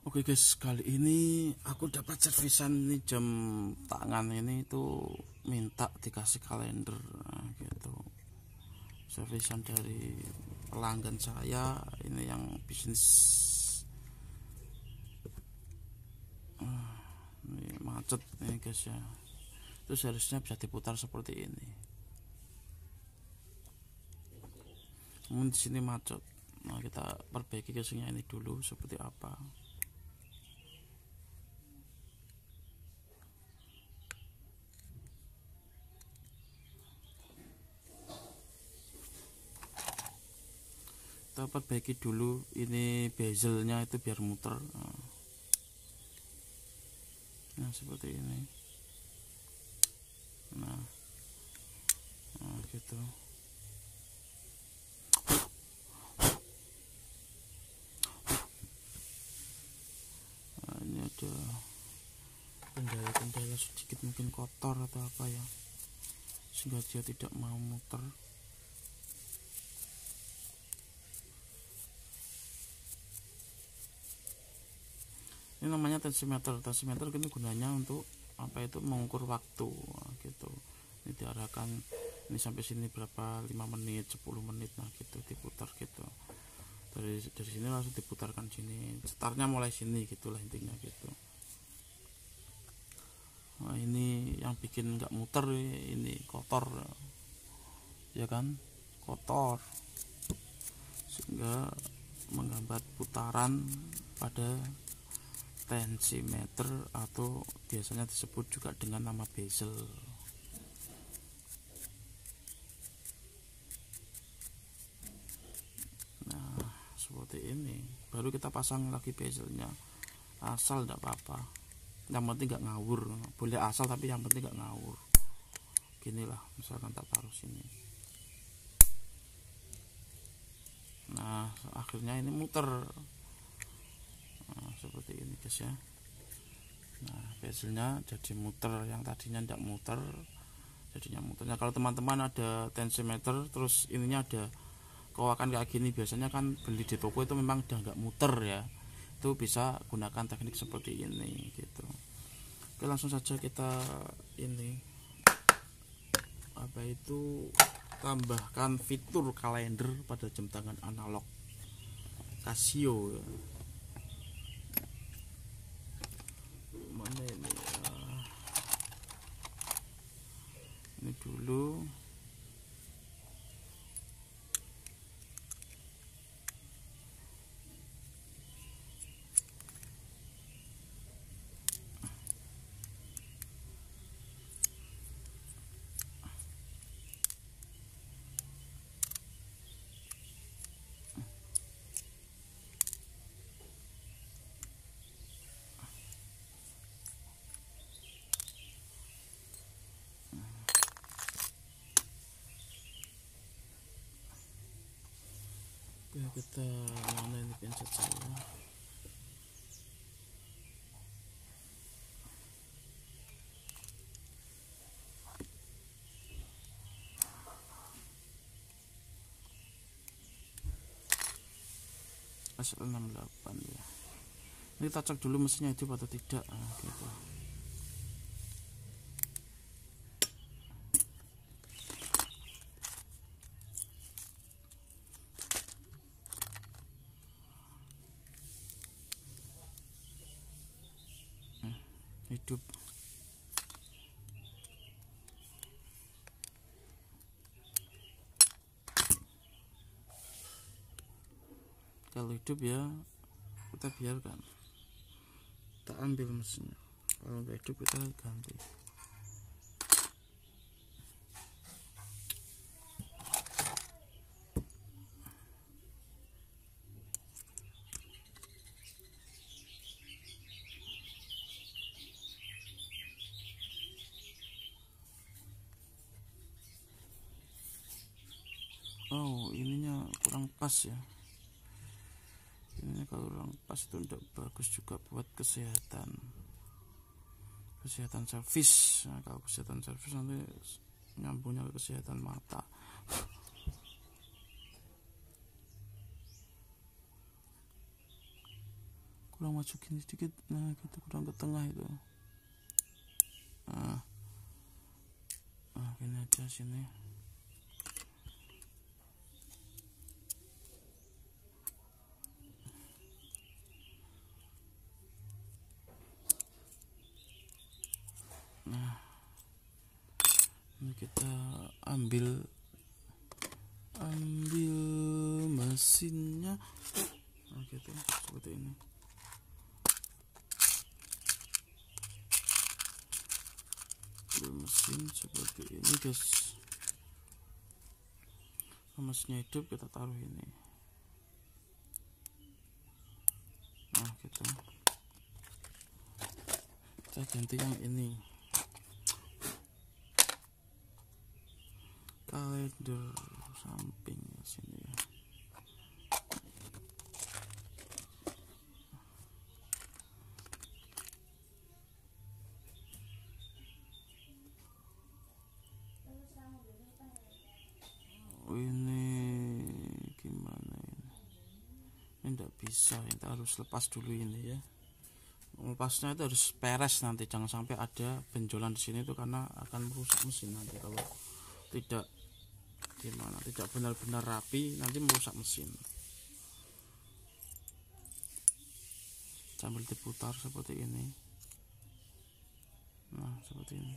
Oke guys, kali ini aku dapat servisan ini jam tangan ini itu minta dikasih kalender gitu. Servisan dari pelanggan saya ini yang bisnis ini macet nih guys ya. Itu seharusnya bisa diputar seperti ini. Namun di sini macet. Nah, kita perbaiki casingnya ini dulu seperti apa. Kita perbaiki dulu ini bezelnya itu biar muter. Nah seperti ini. Nah gitu. Nah, ini ada kendala-kendala sedikit, mungkin kotor atau apa ya, sehingga dia tidak mau muter. Ini namanya tensimeter. Tensimeter ini gunanya untuk apa, itu mengukur waktu gitu. Ini diarahkan ini sampai sini berapa, 5 menit 10 menit, nah gitu diputar gitu. Dari sini langsung diputarkan sini, startnya mulai sini gitulah intinya gitu. Nah ini yang bikin nggak muter, ini kotor ya kan, kotor sehingga menghambat putaran pada tensimeter atau biasanya disebut juga dengan nama bezel. Nah seperti ini, baru kita pasang lagi bezelnya. Asal tidak apa-apa, yang penting nggak ngawur. Boleh asal tapi yang penting nggak ngawur. Ginilah, misalkan tak taruh sini. Nah akhirnya ini muter. Nah, seperti ini guys ya. Nah bezelnya jadi muter, yang tadinya tidak muter jadinya muternya. Kalau teman-teman ada tensimeter terus ininya ada kowakan kayak gini, biasanya kan beli di toko itu memang udah nggak muter ya, itu bisa gunakan teknik seperti ini gitu. Oke, langsung saja kita ini apa itu, tambahkan fitur kalender pada jam tangan analog Casio ya. Mana ini dulu. Oke, kita mana ini pencet saya. SL68 ya. Ini kita cek dulu mesinnya hidup atau tidak. Nah, gitu. Hidup. Kalau hidup ya kita biarkan, kita ambil mesinnya. Kalau nggak hidup kita ganti. Oh ininya kurang pas ya, ini kalau kurang pas itu tidak bagus juga buat kesehatan servis. Nah, kalau kesehatan servis nanti nyambungnya ke kesehatan mata. kurang maju gini sedikit, nah gitu, kurang ke tengah itu. Nah gini aja sini. Nah ini kita ambil mesinnya, nah gitu, seperti ini. Mesin seperti ini guys. Mesinnya hidup, kita taruh ini. Nah gitu, kita ganti yang ini, kalender samping sini ya. Ini gimana ini enggak bisa, kita harus lepas dulu ini ya. Lepasnya itu harus peres nanti, jangan sampai ada benjolan di sini itu, karena akan merusak mesin nanti kalau tidak gimana, tidak benar-benar rapi, nanti merusak mesin. Sambil diputar seperti ini. Nah seperti ini.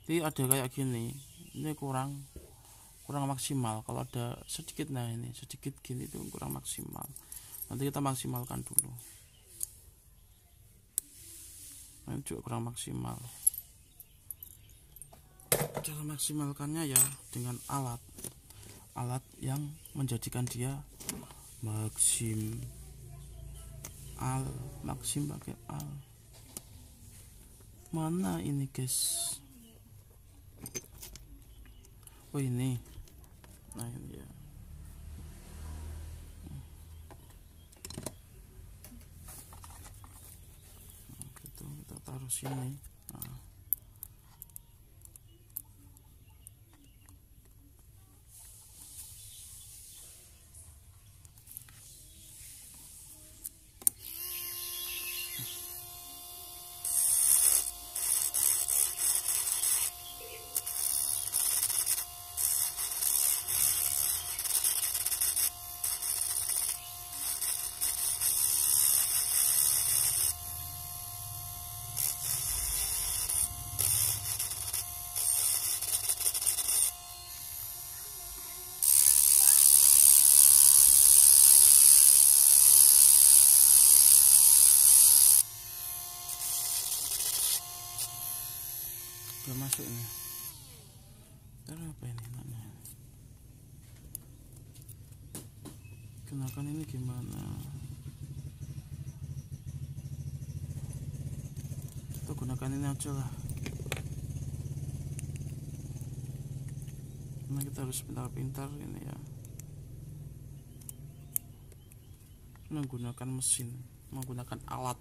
Jadi ada kayak gini, ini kurang maksimal. Kalau ada sedikit, nah ini sedikit gini itu kurang maksimal. Nanti kita maksimalkan dulu. Ini juga kurang maksimal. Cara maksimalkannya ya dengan alat yang menjadikan dia maksim pakai al. Mana ini guys? Oh ini, nah ini ya. Nah, gitu, kita taruh sini. Nah. Udah masuk ini. Taruh apa ini namanya? Kenakan ini gimana? Kita gunakan ini aja lah. Nah kita harus pintar-pintar ini ya, menggunakan mesin, menggunakan alat.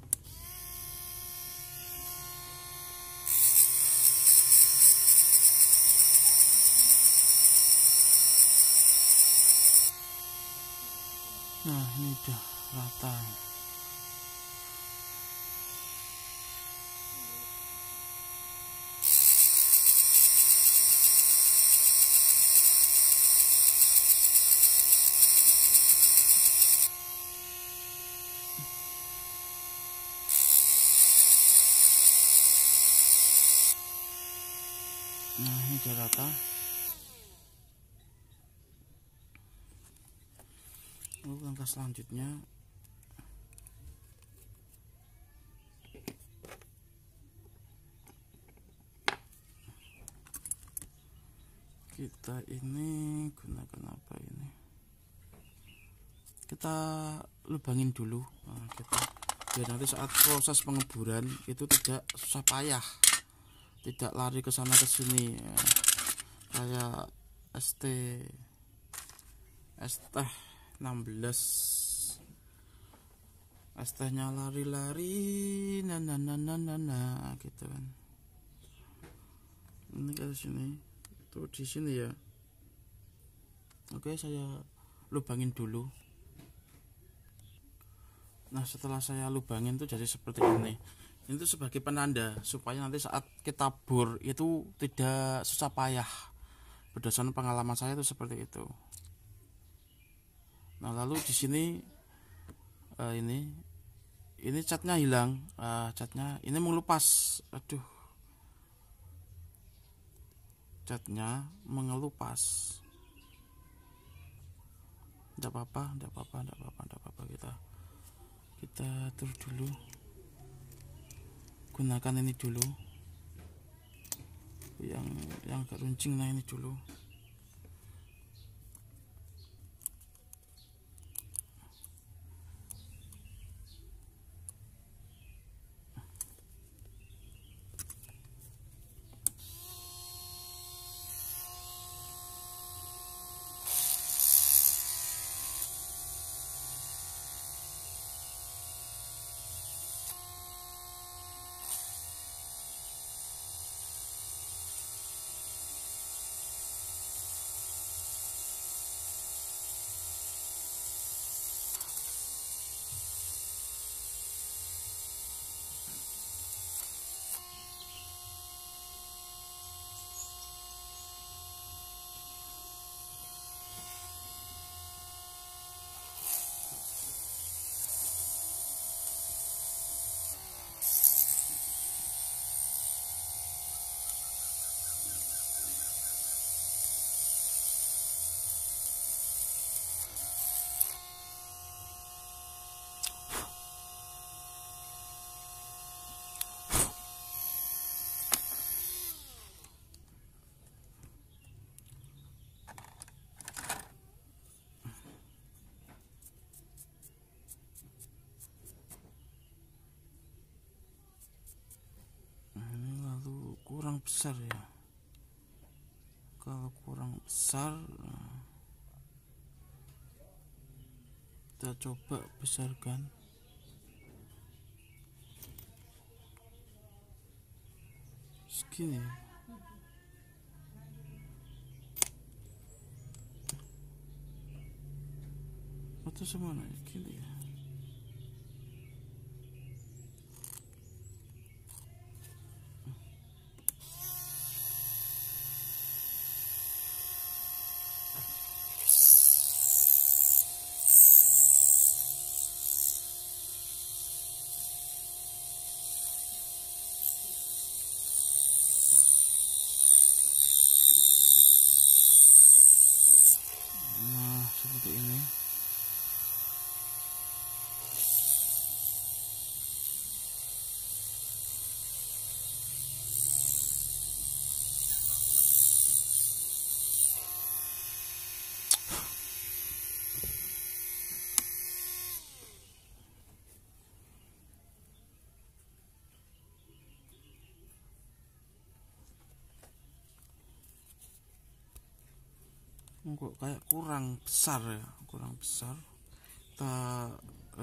Nah ini udah rata. Nah ini udah rata. Langkah selanjutnya kita ini gunakan apa ini, kita lubangin dulu. Nah, kita biar nanti saat proses pengeburan itu tidak susah payah, tidak lari ke sana ke sini ya. Kayak ST16 ST-nya lari-lari nah gitu kan. Ini ke sini tuh, di sini ya. Oke, saya lubangin dulu. Nah setelah saya lubangin tuh jadi seperti ini. Ini tuh sebagai penanda supaya nanti saat kita bor itu tidak susah payah. Berdasarkan pengalaman saya itu seperti itu. Nah lalu di sini ini catnya hilang, catnya ini mengelupas. Aduh, catnya mengelupas. Tidak apa-apa, kita atur dulu. Gunakan ini dulu, yang agak runcing. Nah ini dulu. Kurang besar ya, kalau kurang besar kita coba besarkan. Segini atau semana gini ya. Seperti ini. Kok kayak kurang besar ya, kurang besar. Kita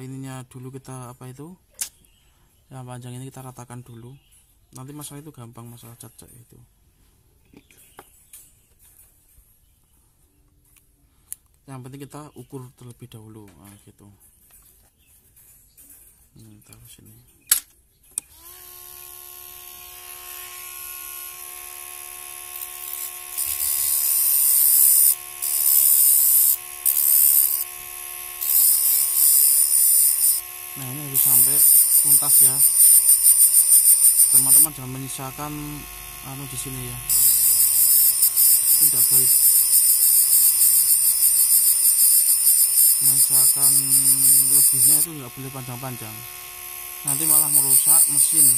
ininya dulu, kita apa itu yang panjang ini kita ratakan dulu. Nanti masalah itu gampang, masalah cat itu. Yang penting kita ukur terlebih dahulu. Nah, gitu. Taruh sini. Nah ini harus sampai tuntas ya, teman-teman. Jangan menyisakan di sini ya, itu tidak baik. Menyisakan lebihnya itu nggak boleh panjang-panjang, nanti malah merusak mesin.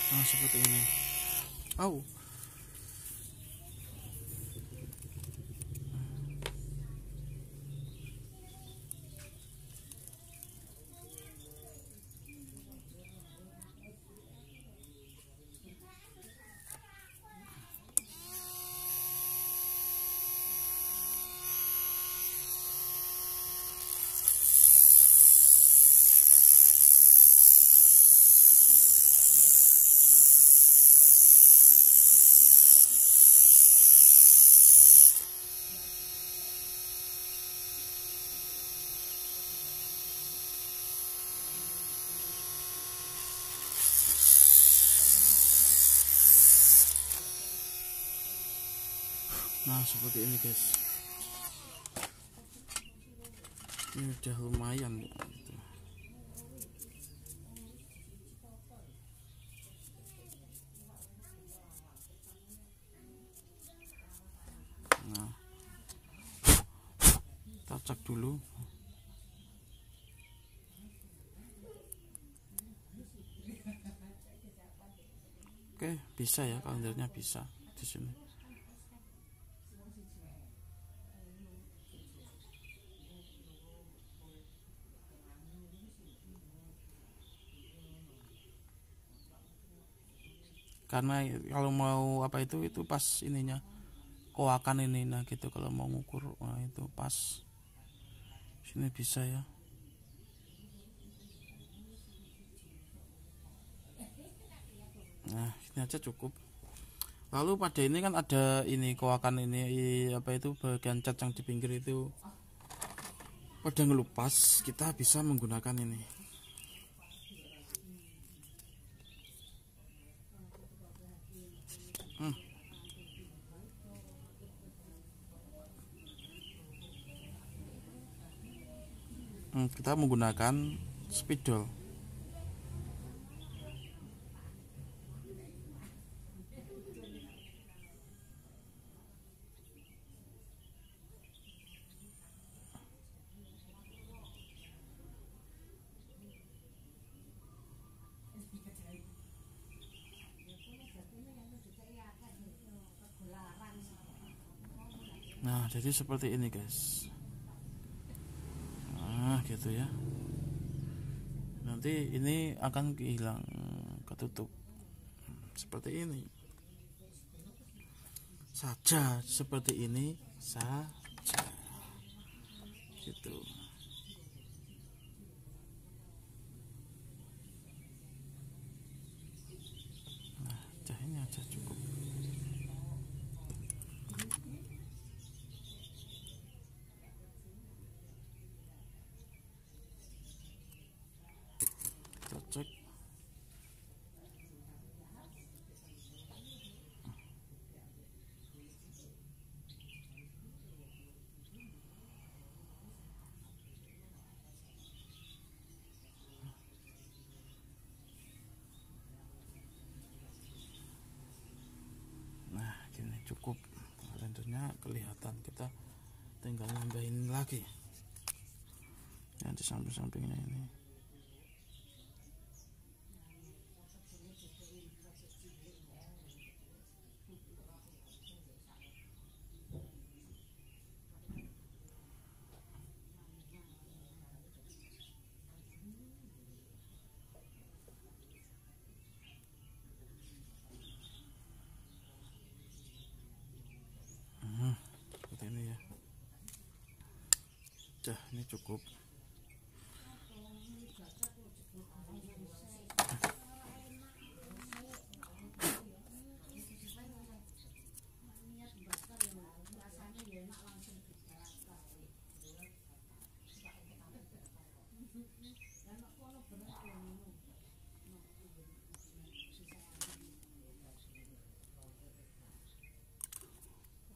Nah seperti ini. Nah seperti ini guys, ini udah lumayan ya, gitu. Nah kita cek dulu. Oke, bisa ya, kalendernya bisa di sini. Karena kalau mau apa itu pas ininya koakan ini, nah gitu kalau mau ngukur, nah itu pas sini bisa ya. Nah ini aja cukup. Lalu pada ini kan ada ini koakan ini apa itu bagian cat yang di pinggir itu pada ngelupas, kita bisa menggunakan ini. Kita menggunakan spidol. Nah jadi seperti ini guys. Nah gitu ya, nanti ini akan hilang, ketutup seperti ini saja, seperti ini saja gitu. Nah ini aja cukup. Kita cek. Nah gini cukup, rendernya kelihatan. Kita tinggal nambahin lagi yang di samping-sampingnya ini. Seperti ini ya. Dah ini cukup.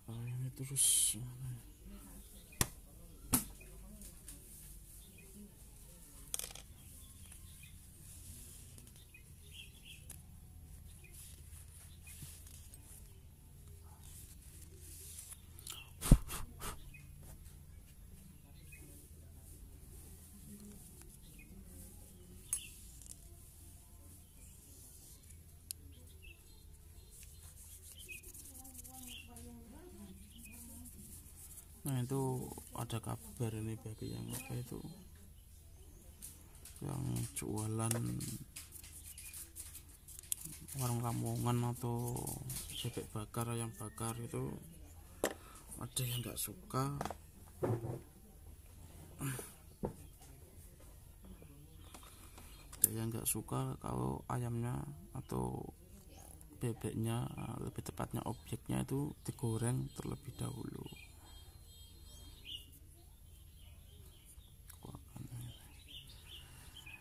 Ini terus nah itu ada kabar ini bagi yang apa itu, yang jualan warung Lamongan atau bebek bakar, ayam bakar itu ada yang nggak suka. Ada yang nggak suka kalau ayamnya atau bebeknya, lebih tepatnya objeknya itu digoreng terlebih dahulu.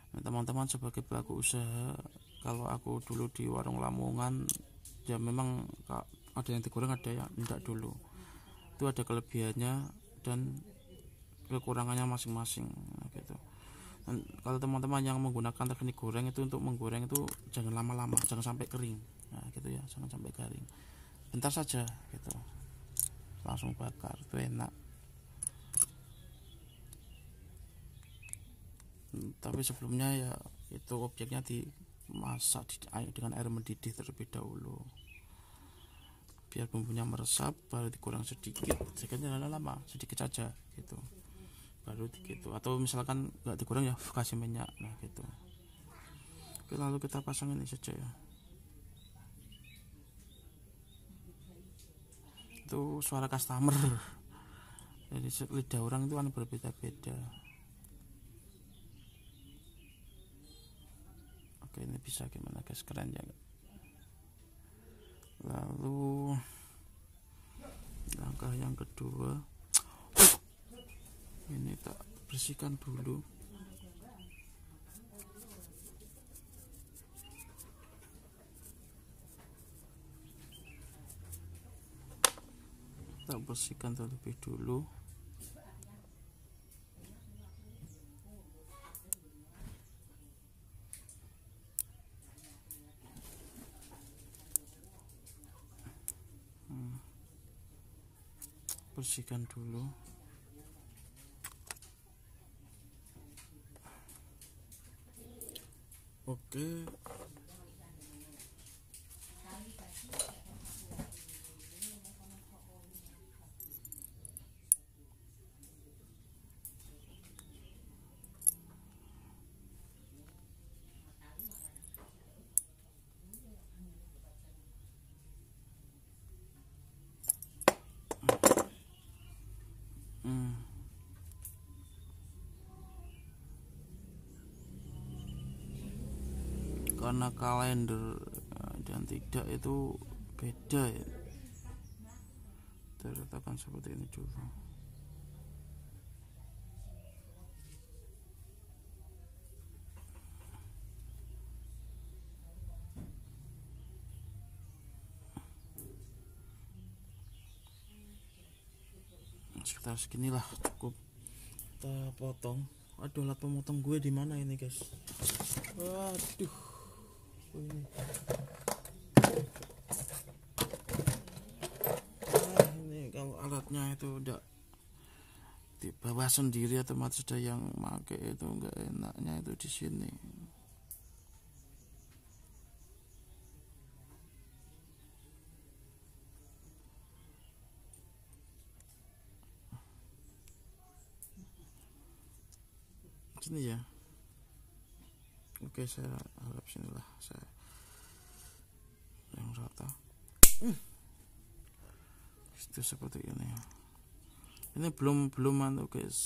Nah, teman-teman sebagai pelaku usaha, kalau aku dulu di warung Lamongan ya memang ada yang digoreng, ada yang enggak dulu. itu ada kelebihannya dan kekurangannya masing-masing. Nah, gitu. Dan kalau teman-teman yang menggunakan teknik goreng itu, untuk menggoreng itu jangan lama-lama, jangan sampai kering. Nah gitu ya, jangan sampai kering, bentar saja gitu, langsung bakar itu enak. Tapi sebelumnya ya itu objeknya dimasak dengan air mendidih terlebih dahulu biar bumbunya meresap, baru digoreng sedikit, jangan lama, sedikit saja gitu, baru gitu. Atau misalkan nggak digoreng ya kasih minyak. Nah gitu. Oke, lalu kita pasang ini saja ya. Itu suara customer. Jadi lidah orang itu kan berbeda-beda. Oke, ini bisa gimana guys, keren ya. Lalu langkah yang kedua, ini tak bersihkan dulu. Tak bersihkan terlebih dulu. Bersihkan dulu. Oke. Karena kalender dan tidak itu beda ya, terletakkan seperti ini dulu. Sekitar seginilah cukup, kita potong. Aduh, alat pemotong gue di mana ini guys? Waduh, ini. Ini kalau alatnya itu udah dibawa sendiri, otomatis ada yang pakai itu enggak enaknya itu di sini. Sini ya. Oke, saya harap sinilah saya yang rata. Itu seperti ini. Ini belum guys,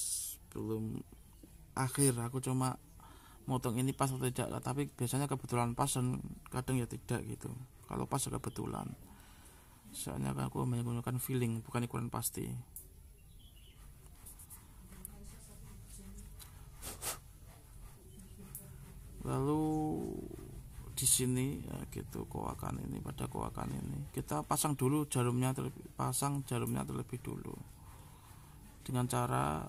belum akhir. Aku cuma motong ini pas atau tidak, tapi biasanya kebetulan pas dan kadang ya tidak gitu. Kalau pas ya kebetulan. Soalnya kan aku menggunakan feeling, bukan ukuran pasti. Lalu di sini ya gitu, koakan ini, pada koakan ini kita pasang dulu jarumnya terlebih dulu, dengan cara,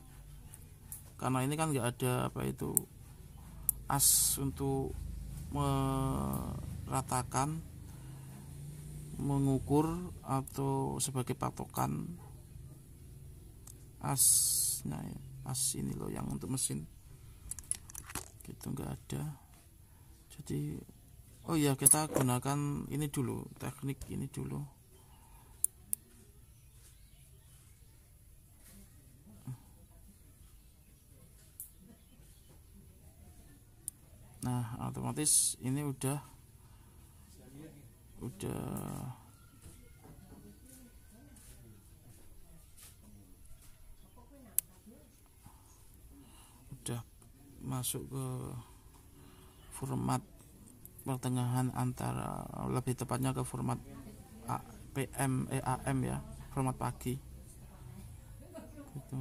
karena ini kan nggak ada apa itu as untuk meratakan, mengukur atau sebagai patokan asnya ya. As ini loh yang untuk mesin gitu nggak ada. Jadi oh ya, kita gunakan ini dulu, teknik ini dulu. Nah otomatis ini udah masuk ke format pertengahan antara, lebih tepatnya ke format AM ya, format pagi gitu.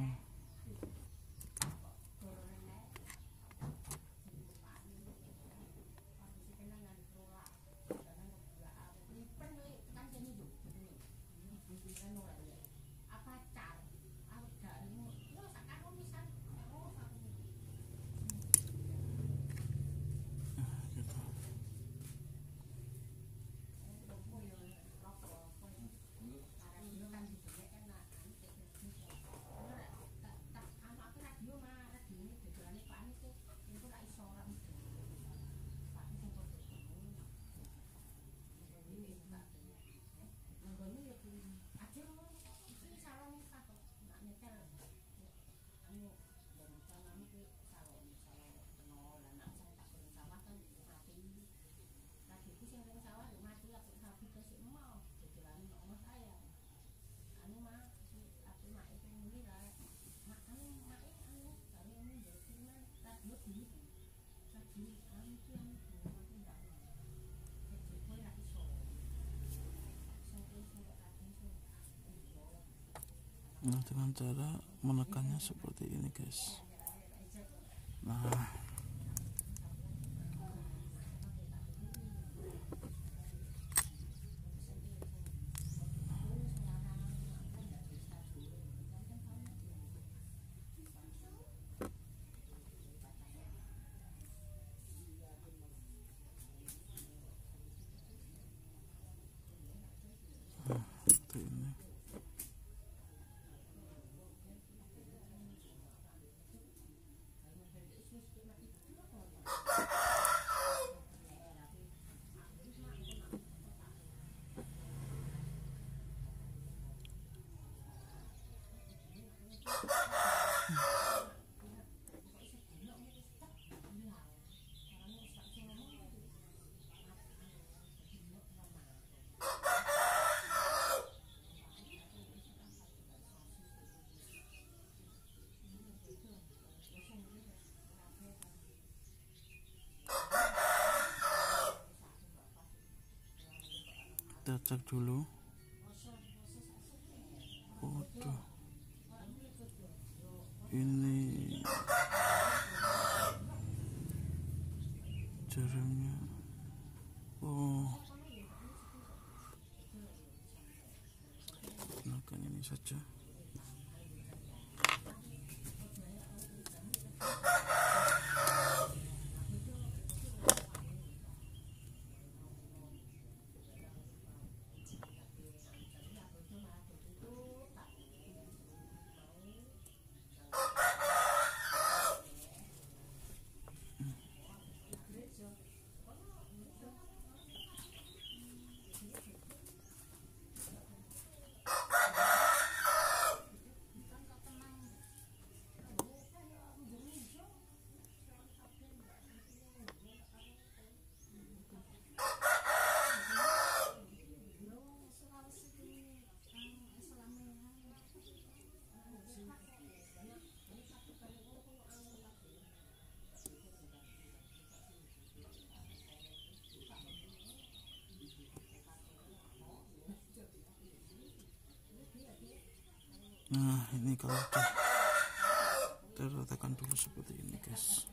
Nah, dengan cara menekannya seperti ini guys. Nah, seperti ini. Kita cek dulu. Waduh, ini jarumnya. Oh, gunakan ini saja. Nah, ini kalau udah terletakkan dulu seperti ini guys.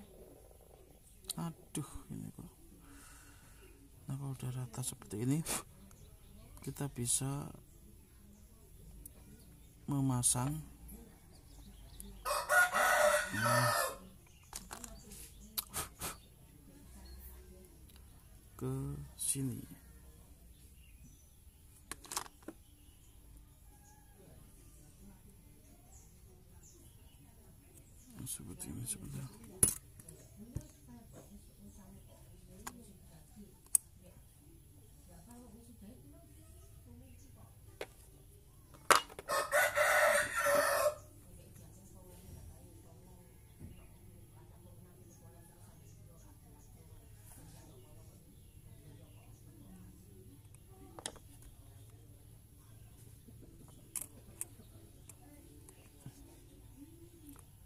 Aduh, ini kok. Nah, kalau udah rata seperti ini, kita bisa memasang ke sini. Seperti ini sebentar.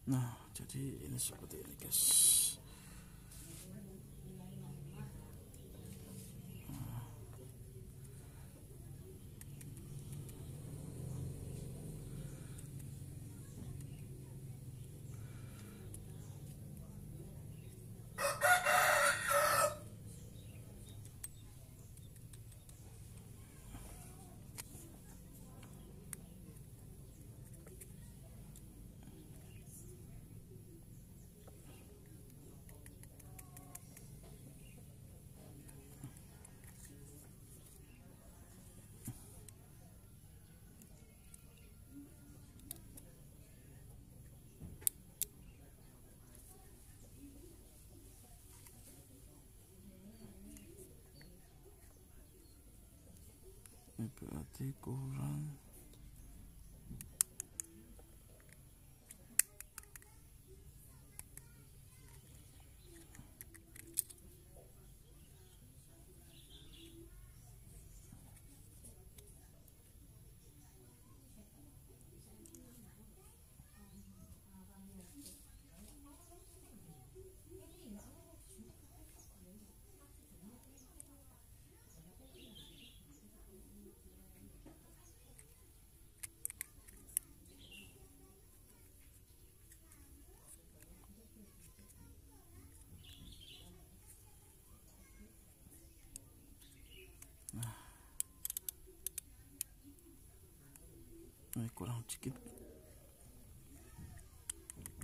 Nah, jadi ini seperti ini guys. Ini berarti kurang Ini kurang dikit.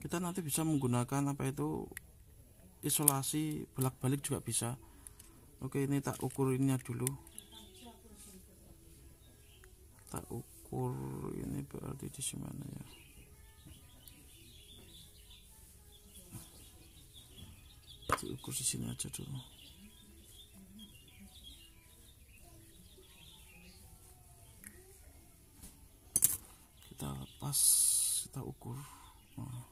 Kita nanti bisa menggunakan apa itu, isolasi bolak-balik juga bisa. Oke, ini tak ukur ininya dulu. Tak ukur ini berarti di mana ya? Diukur di sini aja dulu. Kita lepas, kita ukur. Nah.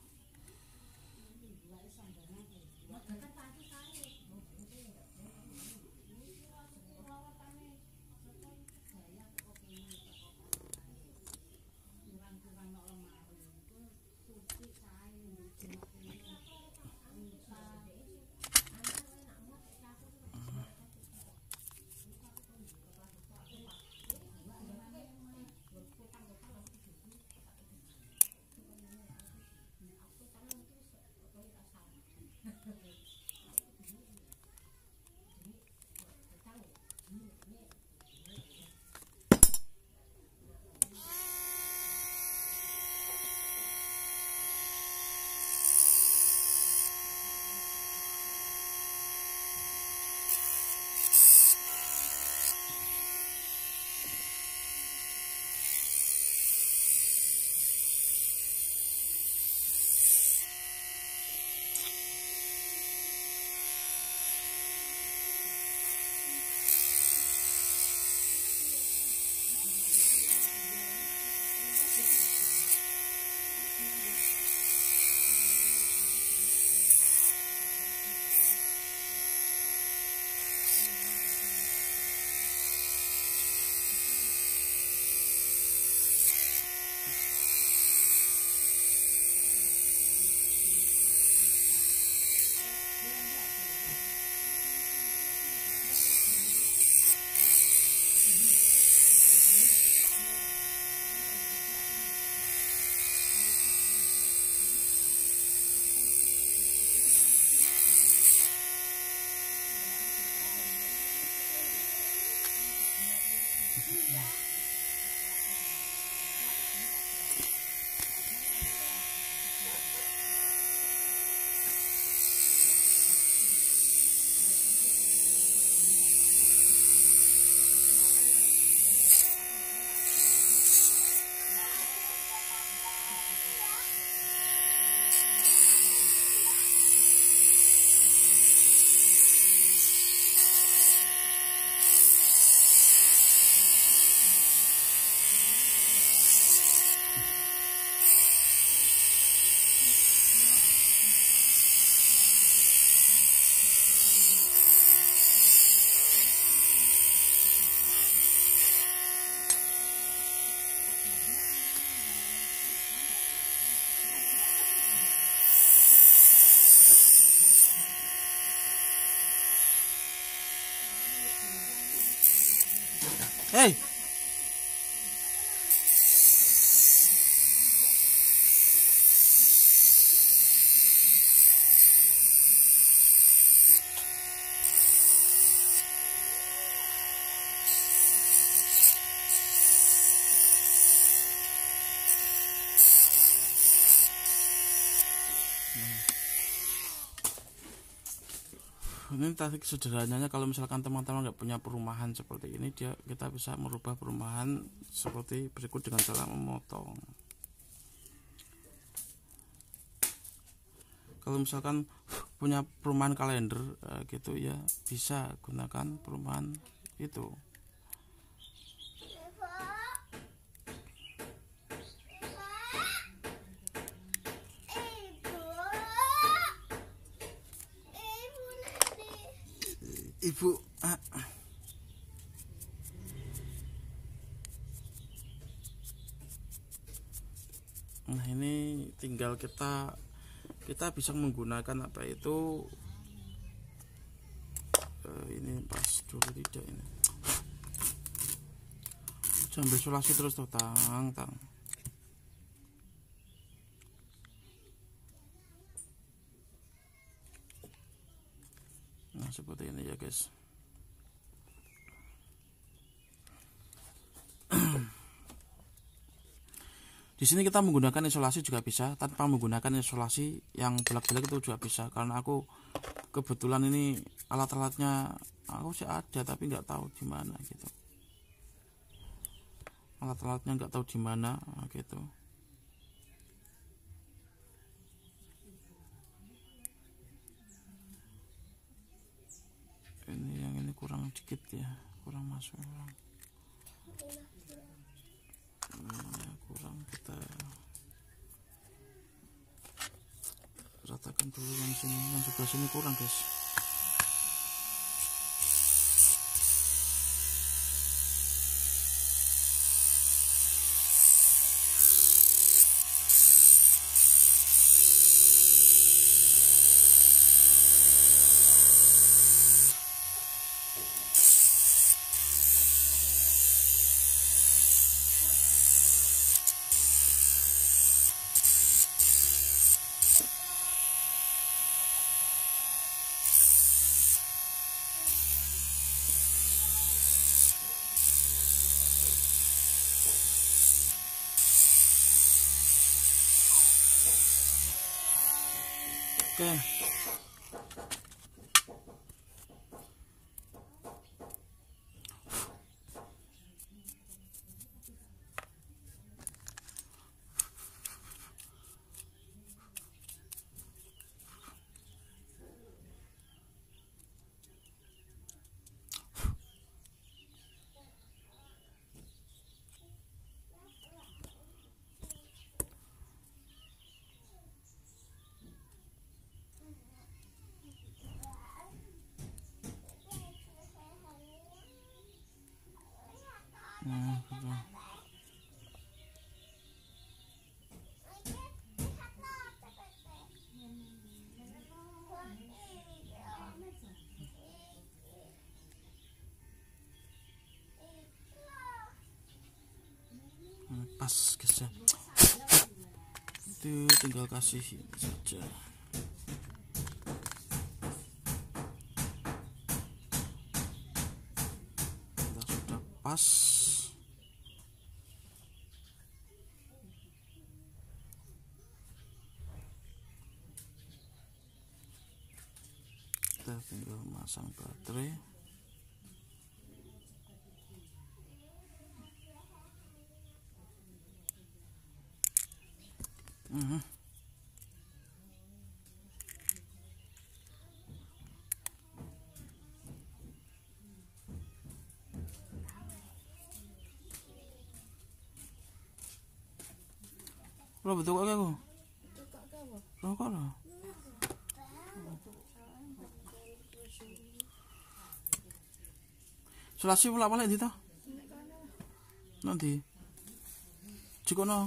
Hey. Ini teknik sederhananya, kalau misalkan teman-teman nggak punya perumahan seperti ini, kita bisa merubah perumahan seperti berikut dengan cara memotong. Kalau misalkan punya perumahan kalender gitu ya, bisa gunakan perumahan itu. Ibu, nah ini tinggal kita bisa menggunakan apa itu, ini pas dulu tidak ini, sambil isolasi terus tuh tang. Nah seperti ini ya guys. Di sini kita menggunakan isolasi juga bisa, tanpa menggunakan isolasi yang belak-belak itu juga bisa. Karena aku kebetulan ini alat-alatnya aku sih ada, tapi nggak tahu di mana gitu. Alat-alatnya nggak tahu di mana gitu. Ini yang ini kurang dikit ya, kurang masuk kurang. Ya, kurang, kita ratakan dulu yang sini, yang sebelah sini kurang guys. Oke. Nah, gitu. Pas guys ya. Itu tinggal kasih ini saja. Kita sudah pas. Kita tinggal masang baterai. Lo betul kok aku? Rokok lo. Isolasi pula balik di ta? Nanti. Cikono.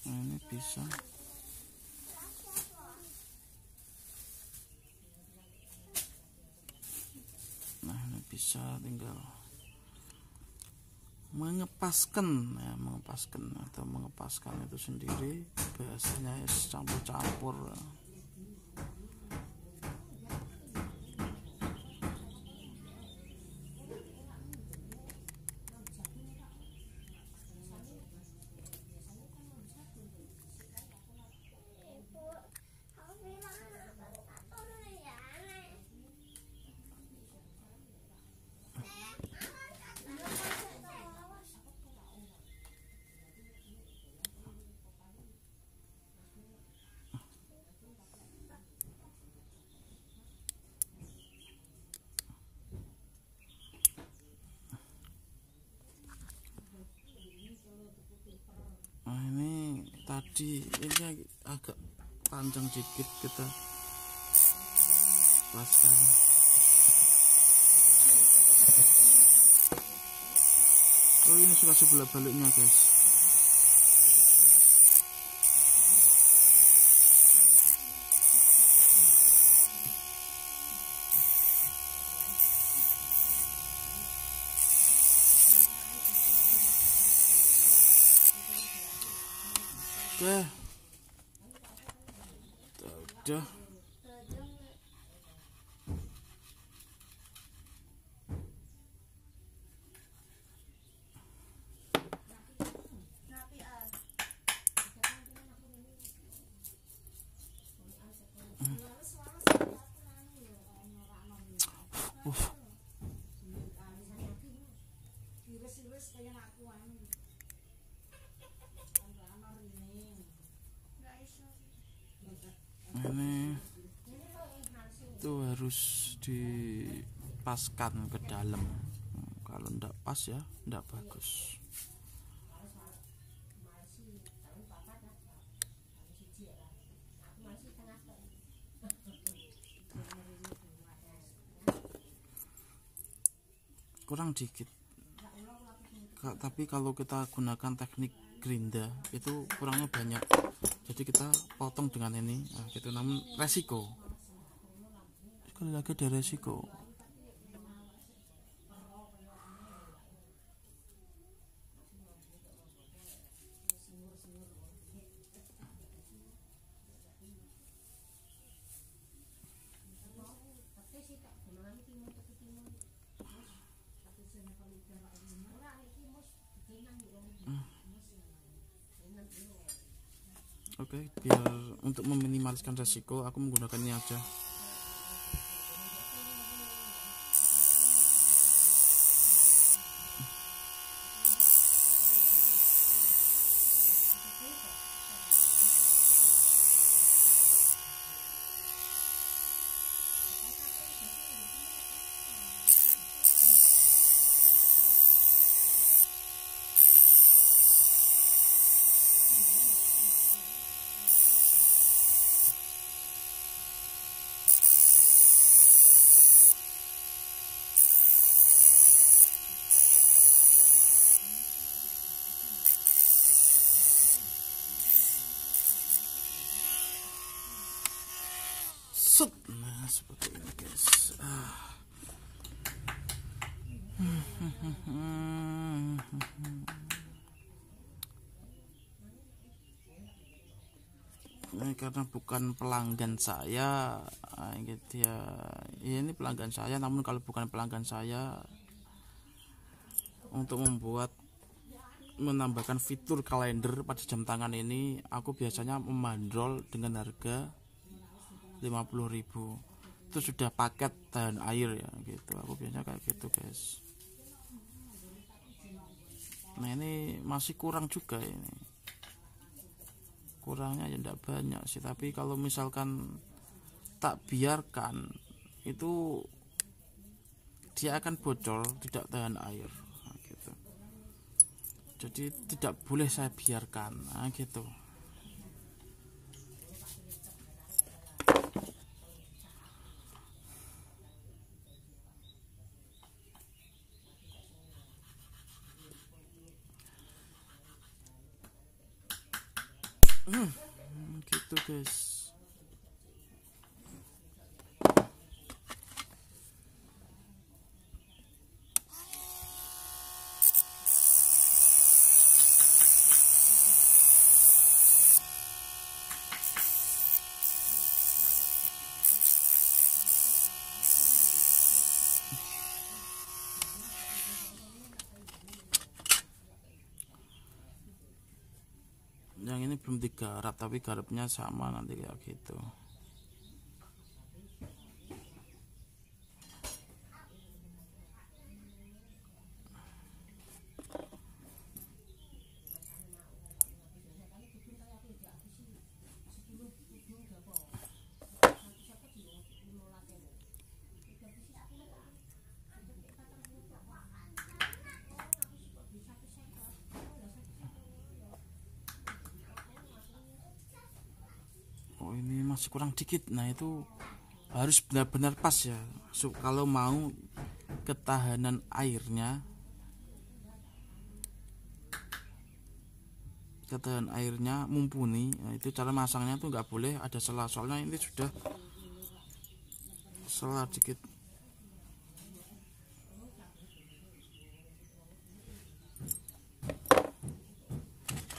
Nah, ini bisa. Nah, ini bisa, tinggal mengepaskan ya, mengepaskan atau mengepaskan itu sendiri bahasanya ya, campur-campur. Nah, ini tadi ini agak panjang dikit, kita paskan. Oh, ini suka sebelah baliknya guys. Oke, udah. Ini itu harus dipaskan ke dalam. Kalau ndak pas ya ndak bagus. Kurang dikit. Tapi kalau kita gunakan teknik gerinda itu kurangnya banyak. Jadi kita potong dengan ini, nah, gitu. Namun resiko. Sekali lagi ada resiko. Oke, biar untuk meminimaliskan resiko aku menggunakan ini aja. Nah, seperti ini guys. Ini karena bukan pelanggan saya, gitu ya. Ini pelanggan saya, namun kalau bukan pelanggan saya, untuk menambahkan fitur kalender pada jam tangan ini, aku biasanya membandrol dengan harga 50.000. Itu sudah paket tahan air ya, gitu. Aku biasanya kayak gitu guys. Nah ini masih kurang juga ini. Kurangnya ya tidak banyak sih, tapi kalau misalkan tak biarkan itu dia akan bocor, tidak tahan air, nah, gitu. Jadi tidak boleh saya biarkan, nah, gitu. Gitu guys. Yang ini belum digarap, tapi garapnya sama nanti kayak gitu. Ini masih kurang dikit. Nah itu harus benar-benar pas ya. Kalau mau ketahanan airnya mumpuni, nah itu cara masangnya tuh nggak boleh ada sela. Soalnya ini sudah sela dikit.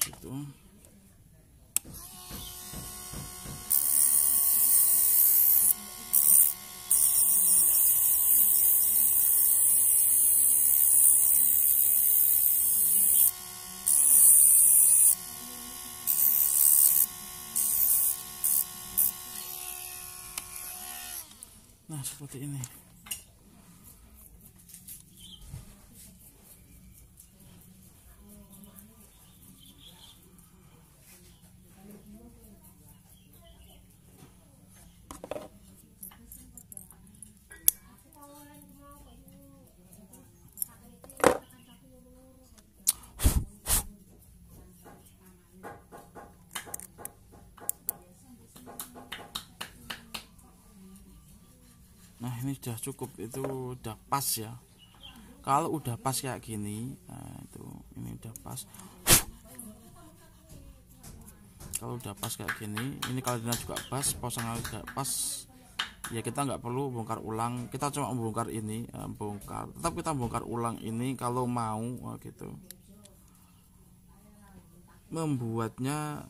Gitu. Nah seperti ini. Nah ini sudah cukup, itu udah pas ya. Kalau udah pas kayak gini, nah itu ini udah pas. Kalau udah pas kayak gini, ini kalendernya juga pas, pasangan juga pas, ya kita nggak perlu bongkar ulang. Kita cuma bongkar ini, tetap kita bongkar ulang ini kalau mau gitu. Membuatnya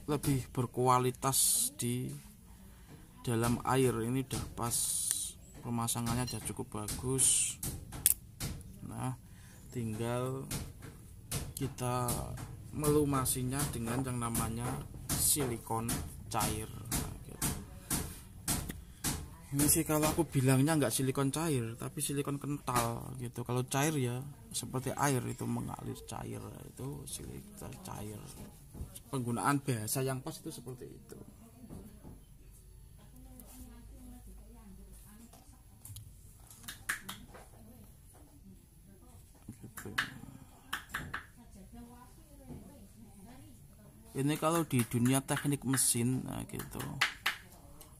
lebih berkualitas di dalam air. Ini udah pas, pemasangannya udah cukup bagus. Nah tinggal kita melumasinya dengan yang namanya silikon cair. Nah, gitu. Ini sih kalau aku bilangnya nggak silikon cair, tapi silikon kental gitu. Kalau cair ya seperti air, itu mengalir cair, itu silikon cair. Penggunaan bahasa yang pas itu seperti itu. Gitu. Ini kalau di dunia teknik mesin, nah gitu.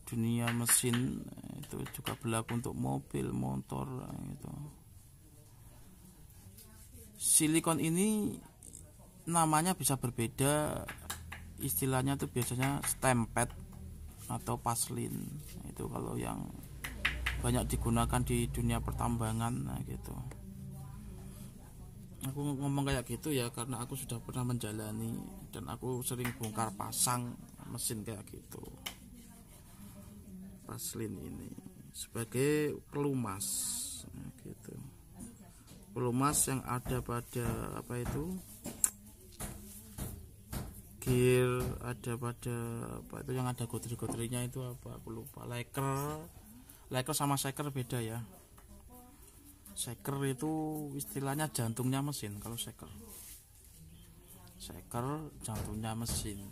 Dunia mesin itu juga berlaku untuk mobil, motor, gitu. Silikon ini namanya bisa berbeda, istilahnya tuh biasanya stemped atau paslin. Itu kalau yang banyak digunakan di dunia pertambangan, nah gitu. Aku ngomong kayak gitu ya karena aku sudah pernah menjalani dan aku sering bongkar pasang mesin kayak gitu. Paslin ini sebagai pelumas, nah gitu. Pelumas yang ada pada apa itu, gear, ada pada apa itu yang ada gotri-gotrinya itu apa, aku lupa. Leker sama shaker beda ya. Shaker itu istilahnya jantungnya mesin. Kalau shaker jantungnya mesin.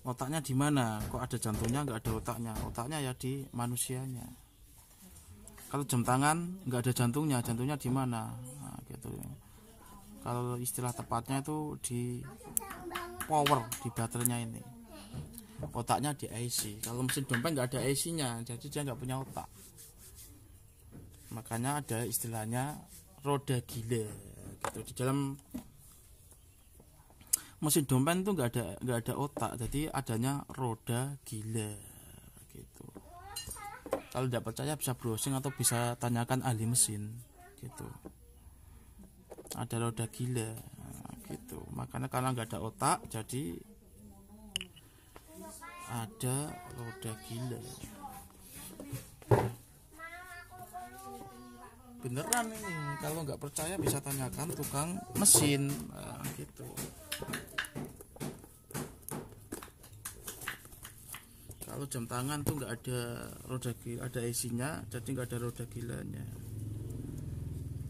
Otaknya di mana? Kok ada jantungnya, nggak ada otaknya? Otaknya ya di manusianya. Kalau jam tangan nggak ada jantungnya, jantungnya di mana? Nah, gitu. Kalau istilah tepatnya itu di power, di baterainya ini. Otaknya di IC. Kalau mesin dompet nggak ada IC-nya, jadi dia nggak punya otak. Makanya ada istilahnya roda gila. Gitu. Di dalam mesin dompet itu nggak ada otak, jadi adanya roda gila. Gitu. Kalau tidak percaya bisa browsing atau bisa tanyakan ahli mesin gitu. Ada roda gila, nah, gitu. Makanya karena nggak ada otak, jadi ada roda gila. Beneran ini, kalau nggak percaya bisa tanyakan tukang mesin, nah, gitu. Kalau jam tangan tuh nggak ada roda gila, ada isinya, jadi nggak ada roda gilanya.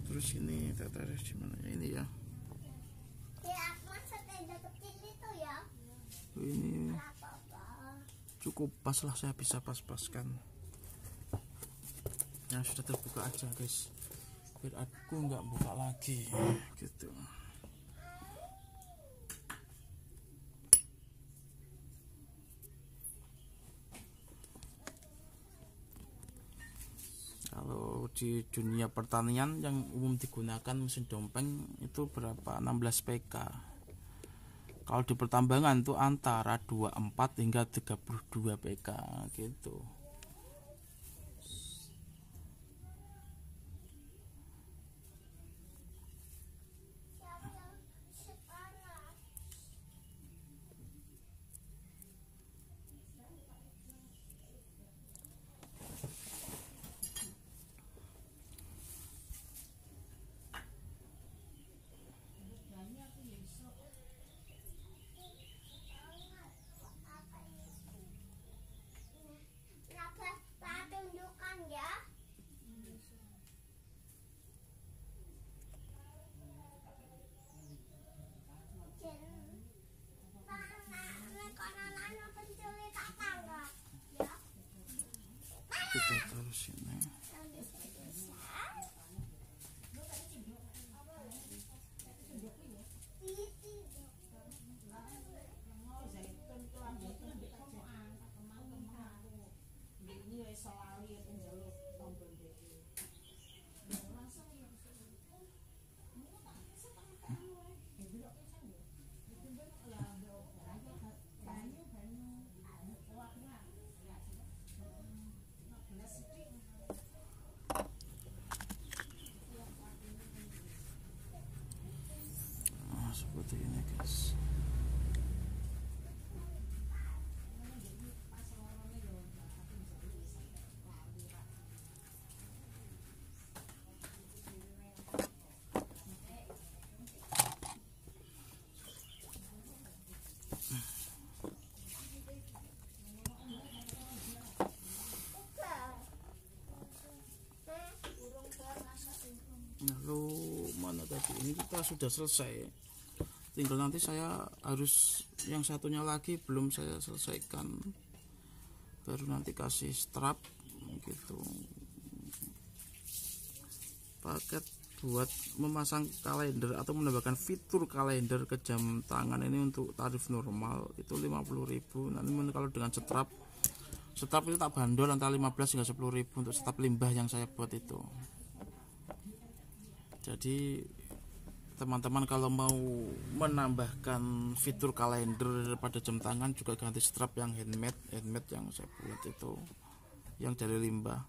Terus ini terus gimana ini ya? Ini cukup pas lah, saya bisa pas-paskan. Ya sudah terbuka aja guys, biar aku nggak buka lagi gitu. Kalau di dunia pertanian yang umum digunakan mesin dompeng itu berapa? 16 PK. Kalau di pertambangan itu antara 24 hingga 32 PK gitu. Kita terus ini. ini kita sudah selesai, tinggal nanti saya harus yang satunya lagi belum saya selesaikan, baru nanti kasih strap gitu. Paket buat memasang kalender atau menambahkan fitur kalender ke jam tangan ini untuk tarif normal itu 50.000. Nanti kalau dengan strap itu tak bandol antara 15 hingga 10.000 untuk strap limbah yang saya buat itu. Jadi teman-teman kalau mau menambahkan fitur kalender pada jam tangan juga ganti strap yang handmade yang saya buat itu, yang dari limbah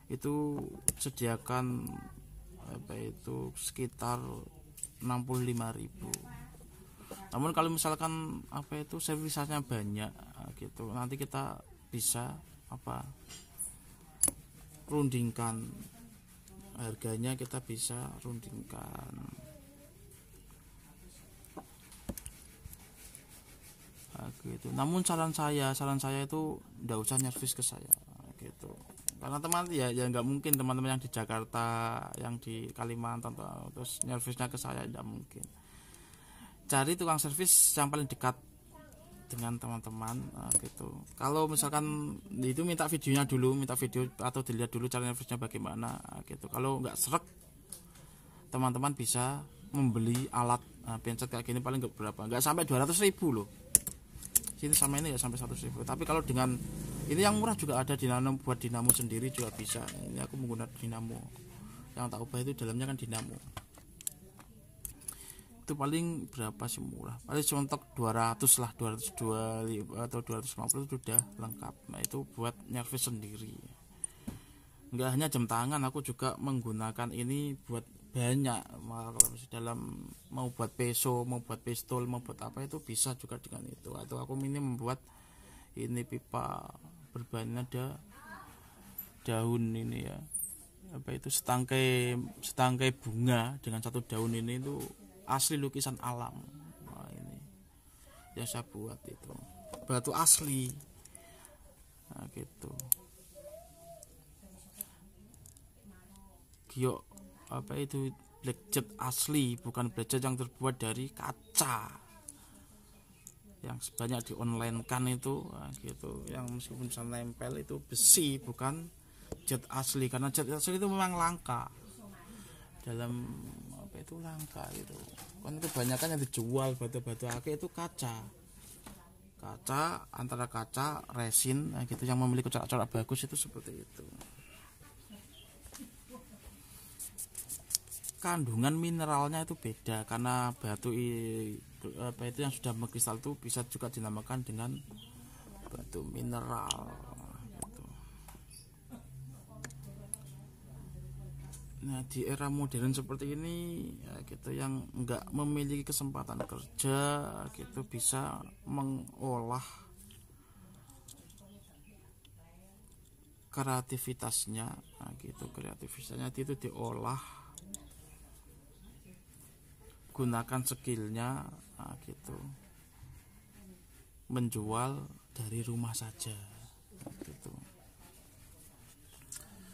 itu sediakan sekitar 65.000. Namun kalau misalkan servisnya banyak gitu, nanti kita bisa rundingkan harganya, kita bisa rundingkan gitu. Namun saran saya itu nggak usah nyervis ke saya gitu, karena teman ya nggak mungkin teman-teman yang di Jakarta, yang di Kalimantan terus nyervisnya ke saya, tidak mungkin. Cari tukang servis yang paling dekat dengan teman-teman gitu. Kalau misalkan itu minta video atau dilihat dulu cara servisnya bagaimana gitu. Kalau nggak srek, teman-teman bisa membeli alat penset kayak gini, paling nggak sampai 200.000 loh. Sini sama ini ya sampai 100.000. Tapi kalau dengan ini yang murah juga ada dinamo, buat dinamo sendiri juga bisa. Ini aku menggunakan dinamo. Yang tak ubah itu dalamnya kan dinamo. Itu paling berapa sih murah? Paling contoh 200 lah, 202 atau 250 itu sudah lengkap. Nah, itu buat nyervis sendiri. Enggak hanya jam tangan, aku juga menggunakan ini buat banyak. Kalau dalam mau buat peso, mau buat pistol, mau buat apa itu bisa juga dengan itu. Atau aku ini membuat ini pipa berbahan ada daun ini ya, setangkai bunga dengan satu daun ini itu asli lukisan alam. Nah, ini yang saya buat itu batu asli. Nah, gitu. Giok black jet asli, bukan black jet yang terbuat dari kaca yang sebanyak di online kan itu gitu, yang meskipun bisa nempel itu besi, bukan jet asli, karena jet asli itu memang langka dalam langka gitu kan. Kebanyakan yang dijual batu-batu akik itu kaca antara kaca resin gitu, yang memiliki corak-corak bagus itu seperti itu. Kandungan mineralnya itu beda, karena batu itu yang sudah mengkristal itu bisa juga dinamakan dengan batu mineral gitu. Nah, di era modern seperti ini ya gitu, yang enggak memiliki kesempatan kerja gitu bisa mengolah kreativitasnya itu diolah, gunakan skillnya gitu, menjual dari rumah saja gitu.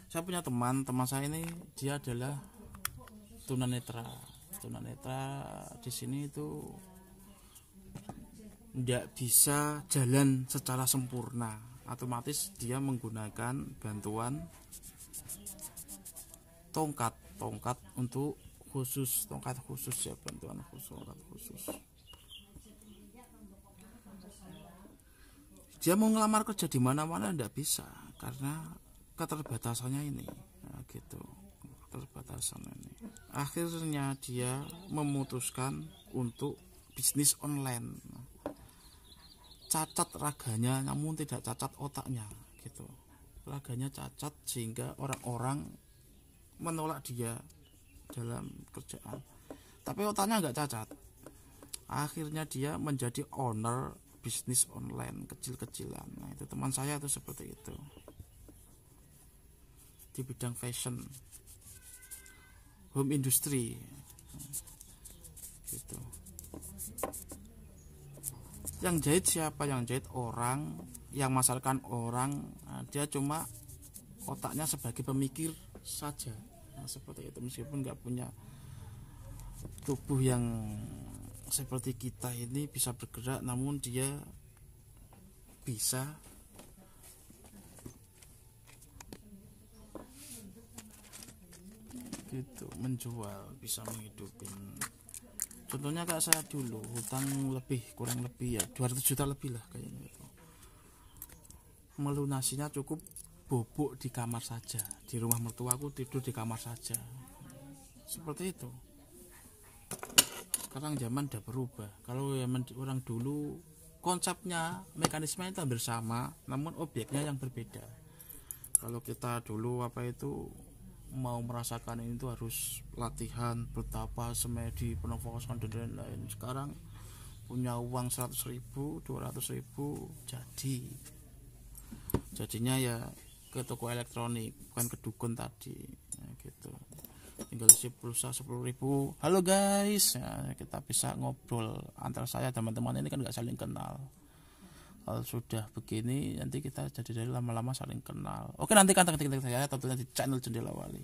Saya punya teman saya ini, dia adalah tunanetra di sini itu tidak bisa jalan secara sempurna, otomatis dia menggunakan bantuan tongkat untuk tongkat khusus ya, bantuan khusus. Dia mau ngelamar kerja di mana-mana tidak bisa karena keterbatasannya ini. Nah, gitu. Keterbatasan ini. Akhirnya dia memutuskan untuk bisnis online. Cacat raganya namun tidak cacat otaknya gitu. Raganya cacat sehingga orang-orang menolak dia dalam kerjaan, tapi otaknya nggak cacat. Akhirnya dia menjadi owner bisnis online kecil-kecilan. Nah, itu teman saya itu seperti itu di bidang fashion, home industry gitu. Yang jahit siapa? Yang jahit orang, yang masarkan orang. Nah, dia cuma otaknya sebagai pemikir saja. Nah, seperti itu, meskipun nggak punya tubuh yang seperti kita ini bisa bergerak, namun dia bisa gitu menjual, bisa menghidupin. Contohnya kayak saya dulu hutang kurang lebih ya 200 juta lebih lah kayaknya itu. Melunasinya cukup bobok di kamar saja, di rumah mertuaku tidur di kamar saja, seperti itu. Sekarang zaman udah berubah. Kalau zaman orang dulu konsepnya, mekanisme itu hampir sama, namun objeknya yang berbeda. Kalau kita dulu mau merasakan ini tuh harus latihan betapa semedi, pernafasan dan lain-lain. Sekarang punya uang 100.000, 200.000 jadinya ya ke toko elektronik, bukan ke dukun tadi ya, gitu. Tinggal isi pulsa 10.000. Halo guys ya, kita bisa ngobrol antara saya teman-teman ini kan nggak saling kenal. Kalau sudah begini nanti kita jadi dari lama-lama saling kenal. Oke, nanti kan saya tentunya di channel Jendela Wali.